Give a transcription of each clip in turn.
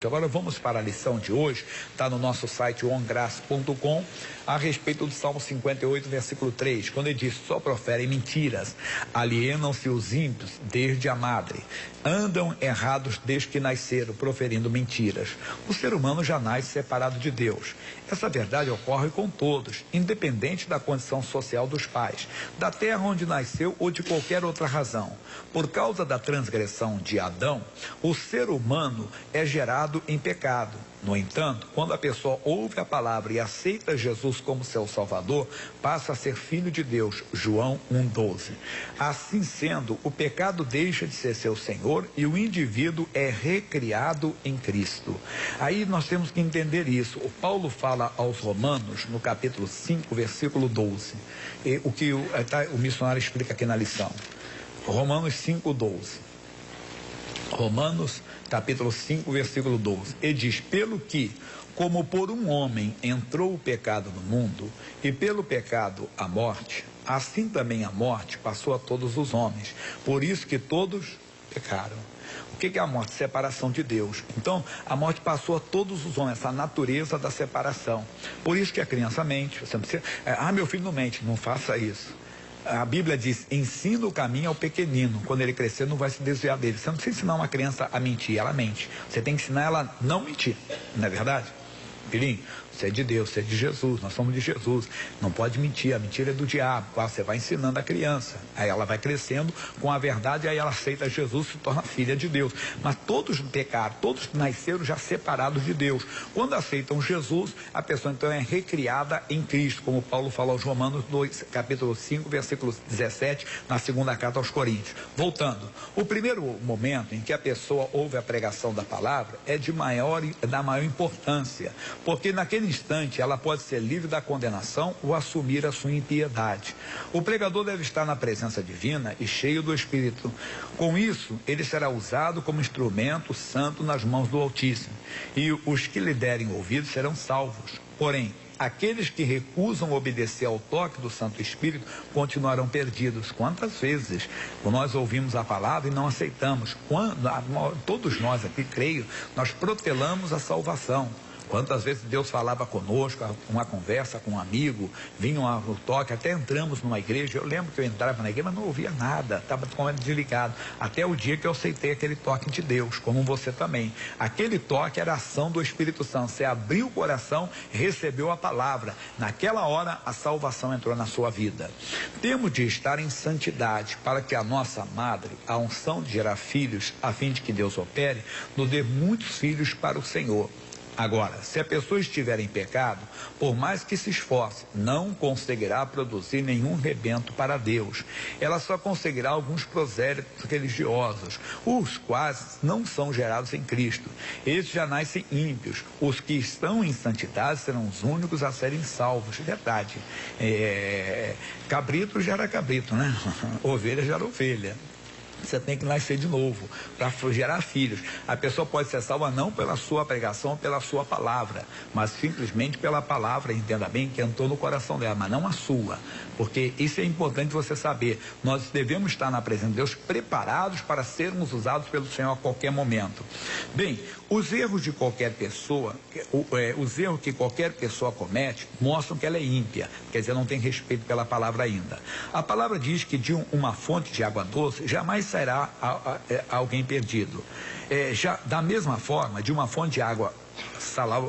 Agora vamos para a lição de hoje, está no nosso site ongraça.com, a respeito do Salmo 58, versículo 3, quando ele diz: só proferem mentiras, alienam-se os ímpios desde a madre, andam errados desde que nasceram, proferindo mentiras. O ser humano já nasce separado de Deus. Essa verdade ocorre com todos, independente da condição social dos pais, da terra onde nasceu ou de qualquer outra razão. Por causa da transgressão de Adão, o ser humano é gerado em pecado. No entanto, quando a pessoa ouve a palavra e aceita Jesus como seu Salvador, passa a ser filho de Deus. João 1,12. Assim sendo, o pecado deixa de ser seu Senhor e o indivíduo é recriado em Cristo. Aí nós temos que entender isso. O Paulo fala aos Romanos, no capítulo 5, versículo 12. E o que o missionário explica aqui na lição. Romanos 5,12. Romanos, capítulo 5, versículo 12. Ele diz: pelo que, como por um homem entrou o pecado no mundo, e pelo pecado a morte, assim também a morte passou a todos os homens. Por isso que todos pecaram. O que é a morte? Separação de Deus. Então, a morte passou a todos os homens, essa natureza da separação. Por isso que a criança mente. Você não precisa, meu filho não mente. Não faça isso. A Bíblia diz: ensina o caminho ao pequenino, quando ele crescer não vai se desviar dele. Você não precisa ensinar uma criança a mentir, ela mente. Você tem que ensinar ela a não mentir, não é verdade? Filhinho, você é de Deus, você é de Jesus, nós somos de Jesus, não pode mentir, a mentira é do diabo. Você vai ensinando a criança, aí ela vai crescendo com a verdade, aí ela aceita Jesus, se torna filha de Deus. Mas todos pecaram, todos nasceram já separados de Deus. Quando aceitam Jesus, a pessoa então é recriada em Cristo, como Paulo fala aos Romanos 2, capítulo 5, versículo 17, na segunda carta aos Coríntios. Voltando, o primeiro momento em que a pessoa ouve a pregação da palavra é da maior importância, porque naquele instante ela pode ser livre da condenação ou assumir a sua impiedade. O pregador deve estar na presença divina e cheio do Espírito. Com isso, ele será usado como instrumento santo nas mãos do Altíssimo, e os que lhe derem ouvidos serão salvos. Porém, aqueles que recusam obedecer ao toque do Santo Espírito continuarão perdidos. Quantas vezes nós ouvimos a palavra e não aceitamos? Todos nós aqui, creio, nós protelamos a salvação. Quantas vezes Deus falava conosco, uma conversa com um amigo, vinha um toque, até entramos numa igreja. Eu lembro que eu entrava na igreja, mas não ouvia nada, estava totalmente desligado, até o dia que eu aceitei aquele toque de Deus, como você também. Aquele toque era a ação do Espírito Santo. Você abriu o coração, recebeu a palavra, naquela hora a salvação entrou na sua vida. Temos de estar em santidade, para que a nossa madre, a unção de gerar filhos, a fim de que Deus opere, nos dê muitos filhos para o Senhor. Agora, se a pessoa estiver em pecado, por mais que se esforce, não conseguirá produzir nenhum rebento para Deus. Ela só conseguirá alguns prosélitos religiosos, os quais não são gerados em Cristo. Esses já nascem ímpios. Os que estão em santidade serão os únicos a serem salvos. Verdade. Cabrito gera cabrito, né? Ovelha gera ovelha. Você tem que nascer de novo para gerar filhos. A pessoa pode ser salva não pela sua pregação, pela sua palavra, mas simplesmente pela palavra, entenda bem, que entrou no coração dela, mas não a sua. Porque isso é importante você saber. Nós devemos estar na presença de Deus preparados para sermos usados pelo Senhor a qualquer momento. Bem, os erros de qualquer pessoa, os erros que qualquer pessoa comete, mostram que ela é ímpia, quer dizer, não tem respeito pela palavra ainda. A palavra diz que de uma fonte de água doce jamais sairá alguém perdido. Da mesma forma, de uma fonte de água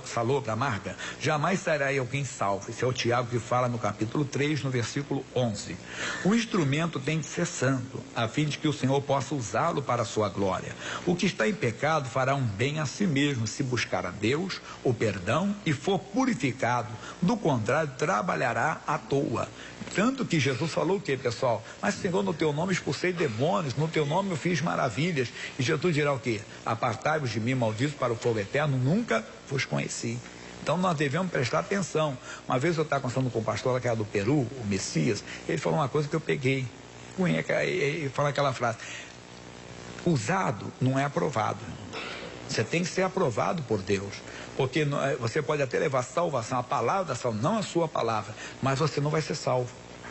salobra, amarga, jamais sairá alguém salvo. Esse é o Tiago que fala no capítulo 3, no versículo 11. O instrumento tem de ser santo, a fim de que o Senhor possa usá-lo para a sua glória. O que está em pecado fará um bem a si mesmo, se buscar a Deus, o perdão, e for purificado. Do contrário, trabalhará à toa. Tanto que Jesus falou o que, pessoal? Mas, Senhor, no teu nome expulsei demônios, no teu nome eu fiz maravilhas. E Jesus dirá o quê? Apartai-vos de mim, malditos, para o fogo eterno, nunca vos conheci. Então nós devemos prestar atenção. Uma vez eu estava conversando com o pastor lá, que era do Peru, o Messias, ele falou uma coisa que eu peguei. Ele falou aquela frase: usado não é aprovado. Você tem que ser aprovado por Deus, porque você pode até levar salvação, a palavra da salvação, não a sua palavra, mas você não vai ser salvo.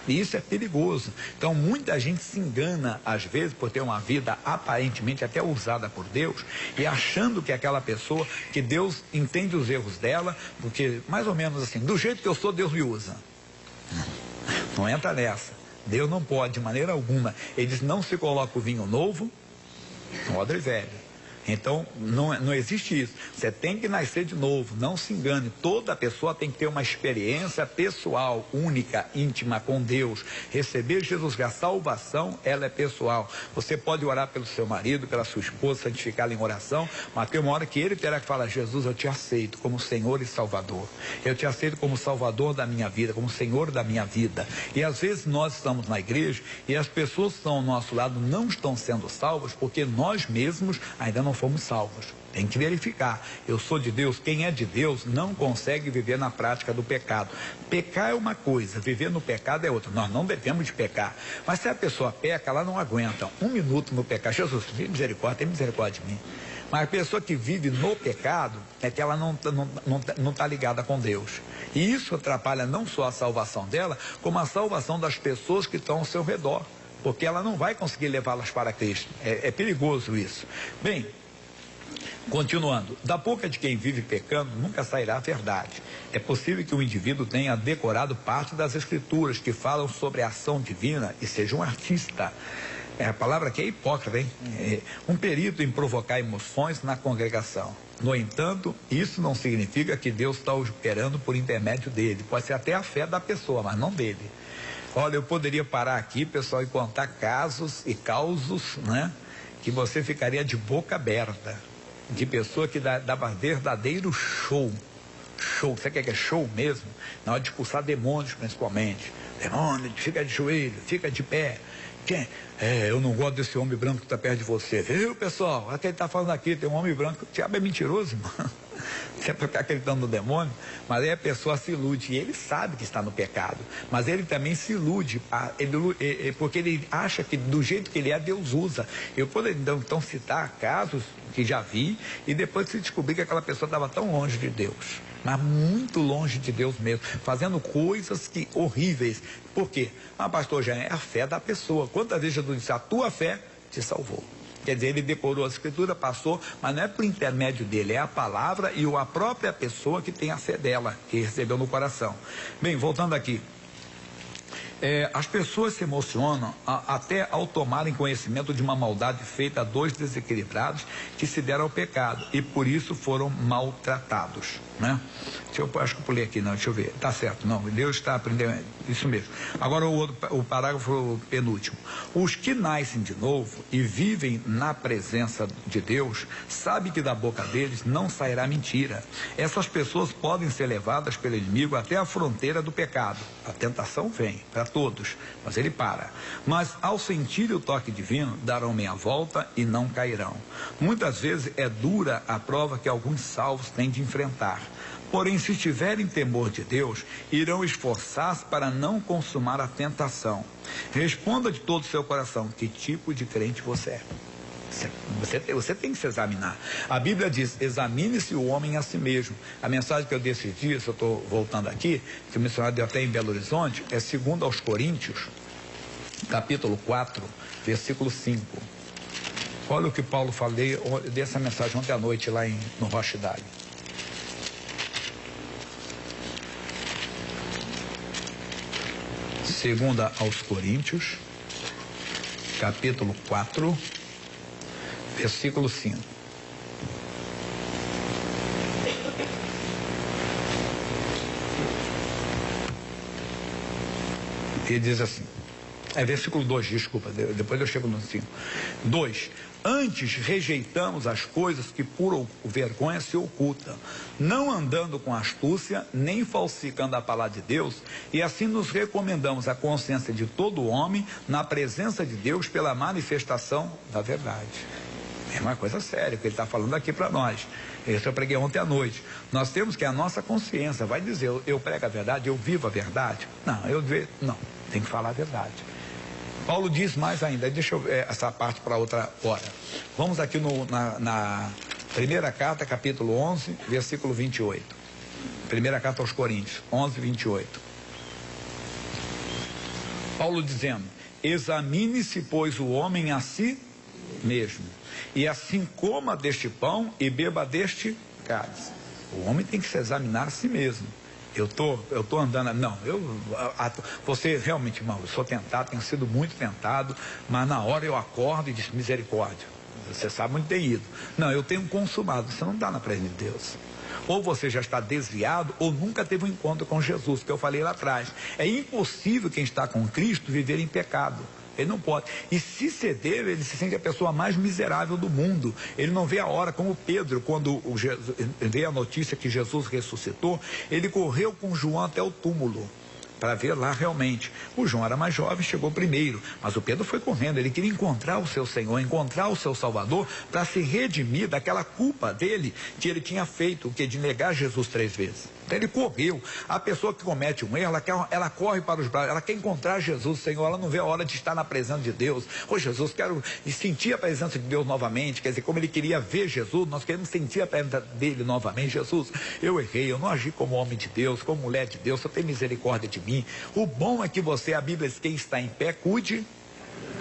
E isso é perigoso. Então, muita gente se engana, às vezes, por ter uma vida aparentemente até usada por Deus, e achando que aquela pessoa, que Deus entende os erros dela, porque, mais ou menos assim, do jeito que eu sou, Deus me usa. Não entra nessa. Deus não pode, de maneira alguma. Ele diz, não se coloca o vinho novo no odre velho. Então, não existe isso. Você tem que nascer de novo, não se engane. Toda pessoa tem que ter uma experiência pessoal, única, íntima com Deus. Receber Jesus, a salvação, ela é pessoal. Você pode orar pelo seu marido, pela sua esposa, santificá-la em oração, mas tem uma hora que ele terá que falar, Jesus, eu te aceito como Senhor e Salvador. Eu te aceito como Salvador da minha vida, como Senhor da minha vida. E às vezes nós estamos na igreja e as pessoas que estão ao nosso lado não estão sendo salvas porque nós mesmos ainda não fomos salvos. Tem que verificar. Eu sou de Deus. Quem é de Deus não consegue viver na prática do pecado. Pecar é uma coisa, viver no pecado é outra. Nós não devemos de pecar. Mas se a pessoa peca, ela não aguenta um minuto no pecado. Jesus, tem misericórdia de mim. Mas a pessoa que vive no pecado é que ela não tá ligada com Deus. E isso atrapalha não só a salvação dela, como a salvação das pessoas que estão ao seu redor. Porque ela não vai conseguir levá-las para Cristo. É perigoso isso. Bem, continuando, da boca de quem vive pecando nunca sairá a verdade. É possível que o indivíduo tenha decorado parte das escrituras que falam sobre a ação divina e seja um artista. A palavra aqui é hipócrita, hein? Um perito em provocar emoções na congregação. No entanto, isso não significa que Deus está operando por intermédio dele. Pode ser até a fé da pessoa, mas não dele. Olha, eu poderia parar aqui, pessoal, e contar casos e causos, né? Que você ficaria de boca aberta. De pessoa que dava verdadeiro show. Você quer que é show mesmo? Na hora de expulsar demônios, principalmente. Demônio, fica de joelho, fica de pé. Eu não gosto desse homem branco que está perto de você. Viu, pessoal? Aquele está falando aqui, tem um homem branco. O diabo é mentiroso, irmão. Você vai ficar acreditando no demônio, mas aí a pessoa se ilude, e ele sabe que está no pecado, mas ele também se ilude, porque ele acha que do jeito que ele é, Deus usa. Eu poderia então citar casos que já vi, e depois se descobrir que aquela pessoa estava tão longe de Deus, mas muito longe de Deus mesmo, fazendo coisas horríveis. Por quê? Pastor Jean, é a fé da pessoa. Quantas vezes Jesus disse, a tua fé te salvou? Quer dizer, ele decorou a escritura, passou, mas não é por intermédio dele, é a palavra e a própria pessoa que tem a fé dela, que recebeu no coração. Bem, voltando aqui. As pessoas se emocionam até ao tomarem conhecimento de uma maldade feita a dois desequilibrados que se deram ao pecado e por isso foram maltratados, né? Acho que eu pulei aqui, não, deixa eu ver, tá certo, não, Deus está aprendendo, isso mesmo. Agora o parágrafo penúltimo. Os que nascem de novo e vivem na presença de Deus, sabem que da boca deles não sairá mentira. Essas pessoas podem ser levadas pelo inimigo até a fronteira do pecado. A tentação vem para todos, mas ele para. Mas ao sentir o toque divino, darão meia volta e não cairão. Muitas vezes é dura a prova que alguns salvos têm de enfrentar. Porém, se tiverem temor de Deus, irão esforçar-se para não consumar a tentação. Responda de todo o seu coração, que tipo de crente você é. Você tem que se examinar. A Bíblia diz, examine-se o homem a si mesmo. A mensagem que eu dei esses dias, eu estou voltando aqui, que o missionário deu até em Belo Horizonte, é 2 aos Coríntios, capítulo 4, versículo 5. Olha o que Paulo falei, eu dei essa mensagem ontem à noite lá no Rocha Dália. 2 aos Coríntios, capítulo 4, versículo 5. Ele diz assim, versículo 2, desculpa, depois eu chego no 5. 2. Antes rejeitamos as coisas que por vergonha se ocultam, não andando com astúcia, nem falsificando a palavra de Deus, e assim nos recomendamos a consciência de todo homem na presença de Deus pela manifestação da verdade. É uma coisa séria que ele está falando aqui para nós. Isso eu preguei ontem à noite. Nós temos que a nossa consciência vai dizer, eu prego a verdade, eu vivo a verdade? Não, tem que falar a verdade. Paulo diz mais ainda, deixa eu ver essa parte para outra hora. Vamos aqui na primeira carta, capítulo 11, versículo 28. Primeira carta aos Coríntios, 11, 28. Paulo dizendo: examine-se, pois, o homem a si mesmo, e assim coma deste pão e beba deste cálice. O homem tem que se examinar a si mesmo. Eu tô andando, não, você realmente, irmão, eu sou tentado, tenho sido muito tentado, mas na hora eu acordo e digo: misericórdia, você sabe onde tem ido. Não, eu tenho consumado. Você não está na presença de Deus. Ou você já está desviado, ou nunca teve um encontro com Jesus, que eu falei lá atrás. É impossível quem está com Cristo viver em pecado. Ele não pode. E se ceder, ele se sente a pessoa mais miserável do mundo. Ele não vê a hora, como Pedro, quando vê a notícia que Jesus ressuscitou, ele correu com João até o túmulo para ver lá realmente. O João era mais jovem, chegou primeiro, mas o Pedro foi correndo. Ele queria encontrar o seu Senhor, encontrar o seu Salvador, para se redimir daquela culpa dele que ele tinha feito, que de negar Jesus 3 vezes. Então ele correu. A pessoa que comete um erro, ela corre para os braços, ela quer encontrar Jesus, Senhor, ela não vê a hora de estar na presença de Deus. Ô Jesus, quero sentir a presença de Deus novamente. Quer dizer, como ele queria ver Jesus, nós queremos sentir a presença dele novamente. Jesus, eu errei, eu não agi como homem de Deus, como mulher de Deus, só tem misericórdia de mim. O bom é que você, a Bíblia diz: quem está em pé, cuide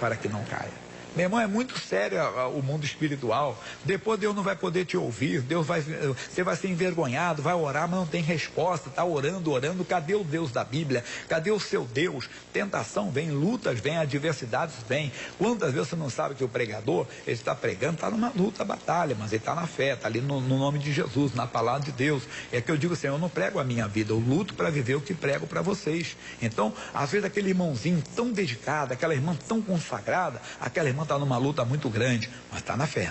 para que não caia. Meu irmão, é muito sério o mundo espiritual. Depois Deus não vai poder te ouvir. Você vai ser envergonhado, vai orar, mas não tem resposta. Está orando. Cadê o Deus da Bíblia? Cadê o seu Deus? Tentação vem, lutas vem, adversidades vem. Quantas vezes você não sabe que o pregador, ele está pregando, está numa luta, batalha, mas ele está na fé, está ali no nome de Jesus, na palavra de Deus. É que eu digo assim: eu não prego a minha vida, eu luto para viver o que prego para vocês. Então, às vezes aquele irmãozinho tão dedicado, aquela irmã tão consagrada, aquela irmã está numa luta muito grande, mas está na fé.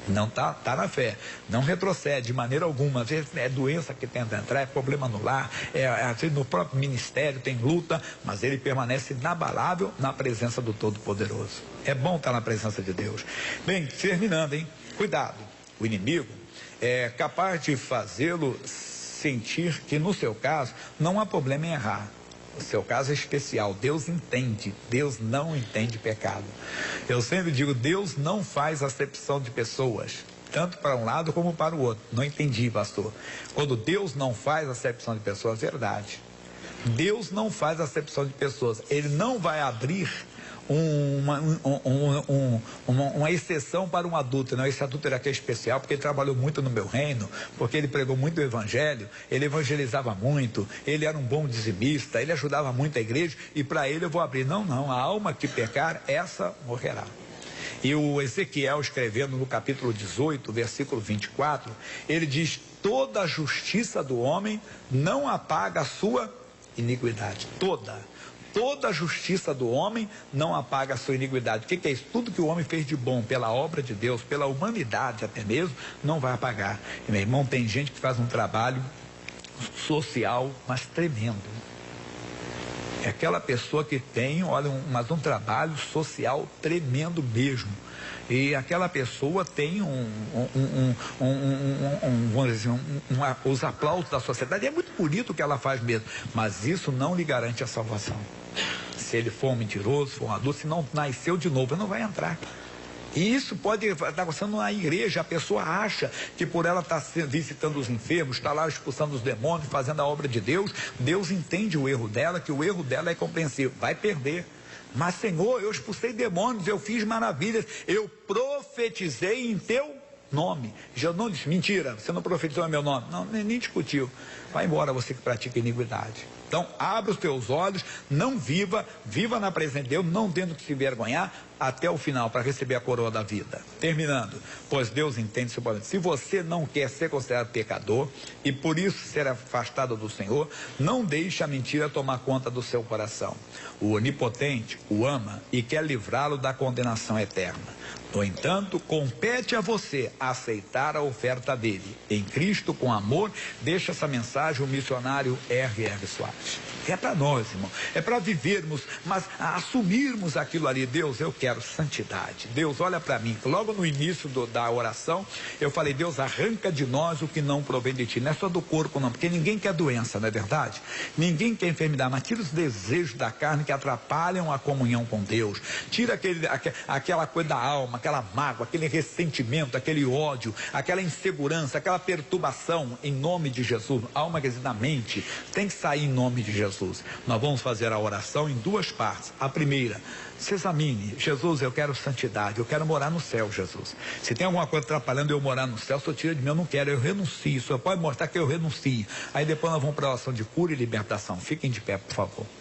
Não tá na fé, não retrocede de maneira alguma. Às vezes é doença que tenta entrar, é problema no lar, às vezes no próprio ministério tem luta, mas ele permanece inabalável na presença do Todo-Poderoso. É bom estar na presença de Deus. Bem, terminando, hein? Cuidado, o inimigo é capaz de fazê-lo sentir que, no seu caso, não há problema em errar. O seu caso é especial. Deus entende. Deus não entende pecado. Eu sempre digo: Deus não faz acepção de pessoas, tanto para um lado como para o outro. Não entendi, pastor. Quando Deus não faz acepção de pessoas, verdade. Deus não faz acepção de pessoas. Ele não vai abrir uma exceção para um adulto. Não, esse adulto era aqui especial porque ele trabalhou muito no meu reino, porque ele pregou muito o evangelho, ele evangelizava muito, ele era um bom dizimista, ele ajudava muito a igreja, e para ele eu vou abrir. Não, a alma que pecar, essa morrerá. E o Ezequiel, escrevendo no capítulo 18, versículo 24, ele diz: toda a justiça do homem não apaga a sua iniquidade. Toda a justiça do homem não apaga a sua iniquidade. O que é isso? Tudo que o homem fez de bom pela obra de Deus, pela humanidade até mesmo, não vai apagar. E, meu irmão, tem gente que faz um trabalho social, mas tremendo. É aquela pessoa que tem, olha, mas um trabalho social tremendo mesmo. E aquela pessoa tem vamos dizer assim, os aplausos da sociedade. É muito bonito o que ela faz mesmo, mas isso não lhe garante a salvação. Se ele for um mentiroso, for um adulto, se não nasceu de novo, ele não vai entrar. E isso pode estar acontecendo na igreja. A pessoa acha que por ela estar visitando os enfermos, está lá expulsando os demônios, fazendo a obra de Deus, Deus entende o erro dela, que o erro dela é compreensível. Vai perder. Mas, Senhor, eu expulsei demônios, eu fiz maravilhas, eu profetizei em teu nome. Já não disse: mentira, você não profetizou em meu nome. Não, nem discutiu. Vai embora, você que pratica iniquidade. Então, abra os teus olhos, não viva na presença de Deus, não tendo que se envergonhar até o final, para receber a coroa da vida. Terminando, pois Deus entende seu problema. Se você não quer ser considerado pecador e por isso ser afastado do Senhor, não deixe a mentira tomar conta do seu coração. O Onipotente o ama e quer livrá-lo da condenação eterna. No entanto, compete a você aceitar a oferta dele. Em Cristo, com amor, deixa essa mensagem o missionário R.R. Soares. É para nós, irmão. É para vivermos, mas assumirmos aquilo ali. Deus, eu quero santidade. Deus, olha para mim. Logo no início da oração, eu falei: Deus, arranca de nós o que não provém de ti. Não é só do corpo, não, porque ninguém quer doença, não é verdade? Ninguém quer enfermidade, mas tira os desejos da carne que atrapalham a comunhão com Deus. Tira aquela coisa da alma, aquela mágoa, aquele ressentimento, aquele ódio, aquela insegurança, aquela perturbação, em nome de Jesus. Alma, quer dizer, da mente, tem que sair em nome de Jesus. Jesus. Nós vamos fazer a oração em duas partes. A primeira, se examine. Jesus, eu quero santidade, eu quero morar no céu, Jesus. Se tem alguma coisa atrapalhando eu morar no céu, só tira de mim, eu não quero, eu renuncio. Só pode mostrar que eu renuncio. Aí depois nós vamos para a oração de cura e libertação. Fiquem de pé, por favor.